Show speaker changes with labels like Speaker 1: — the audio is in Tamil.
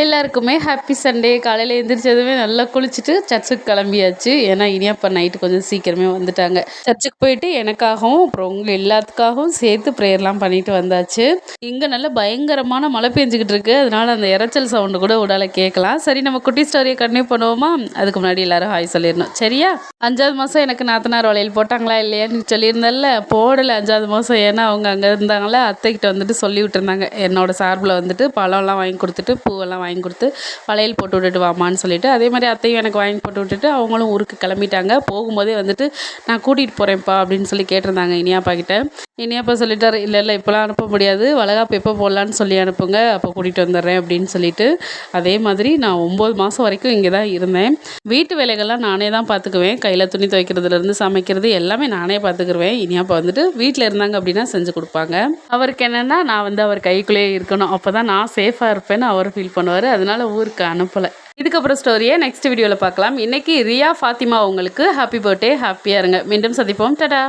Speaker 1: எல்லாருக்குமே ஹாப்பி சண்டே. காலையில் எழுந்திரிச்சதுமே நல்லா குளிச்சுட்டு சர்ச்சுக்கு கிளம்பியாச்சு. ஏன்னா இனியாப்பா நைட்டு கொஞ்சம் சீக்கிரமே வந்துட்டாங்க. சர்ச்சுக்கு போயிட்டு எனக்காகவும் அப்புறம் உங்கள் எல்லாத்துக்காகவும் சேர்த்து ப்ரேயர்லாம் பண்ணிட்டு வந்தாச்சு. இங்கே நல்ல பயங்கரமான மழை பெஞ்சிக்கிட்டு இருக்கு. அதனால அந்த இரைச்சல் சவுண்டு கூட உடால கேட்கலாம். சரி, நம்ம குட்டி ஸ்டோரியை கண்டினியூ பண்ணுவோமா? அதுக்கு முன்னாடி எல்லாரும் ஹாய் சொல்லிடணும், சரியா? 5வது மாதம் எனக்கு நாத்தனார் வளையல் போட்டாங்களா இல்லையான்னு சொல்லியிருந்தேன்ல. போடலை 5வது மாதம். ஏன்னா அவங்க அங்கே இருந்தாங்களா, அத்தைக்கிட்ட வந்துட்டு சொல்லி விட்டுருந்தாங்க. என்னோட சார்பில் வந்துட்டு பழம்லாம் வாங்கி கொடுத்துட்டு பூவெல்லாம் வாங்கி கொடுத்து வளையல் போட்டு விட்டுட்டு வாமான்னு சொல்லிட்டு, அதே மாதிரி அத்தையும் எனக்கு வாங்கி போட்டு விட்டுட்டு அவங்களும் ஊருக்கு கிளம்பிட்டாங்க. போகும்போதே வந்துட்டு நான் கூட்டிகிட்டு போகிறேன்ப்பா அப்படின்னு சொல்லி கேட்டிருந்தாங்க இனியாப்பா கிட்ட. இனியாப்பா சொல்லிட்டாரு, இல்லை இல்லை இப்போலாம் அனுப்ப முடியாது, வளகாப்பு எப்போ போடலான்னு சொல்லி அனுப்புங்க, அப்போ கூட்டிகிட்டு வந்துடுறேன் அப்படின்னு சொல்லிட்டு. அதே மாதிரி நான் 9 மாதம் வரைக்கும் இங்கே தான் இருந்தேன். வீட்டு வேலைகள்லாம் நானே தான் பார்த்துக்குவேன். கையில் துணி துவைக்கிறதுலேருந்து சமைக்கிறது எல்லாமே நானே பார்த்துக்குருவேன். இனியாப்பா வந்துட்டு வீட்டில் இருந்தாங்க அப்படின்னா செஞ்சு கொடுப்பாங்க. அவருக்கு என்னென்னா நான் வந்து அவர் கைக்குள்ளேயே இருக்கணும், அப்போ தான் நான் சேஃபாக இருப்பேன்னு அவர் ஃபீல் பண்ணுவார். அதனால ஊருக்கு அனுப்பலை. இதுக்கப்புறம் ஸ்டோரியை நெக்ஸ்ட் வீடியோவில் பார்க்கலாம். இன்னைக்கு ரியா ஃபாத்திமா உங்களுக்கு ஹாப்பி பர்த்டே, ஹாப்பியாக இருங்க. மீண்டும் சந்திப்போம். டடா.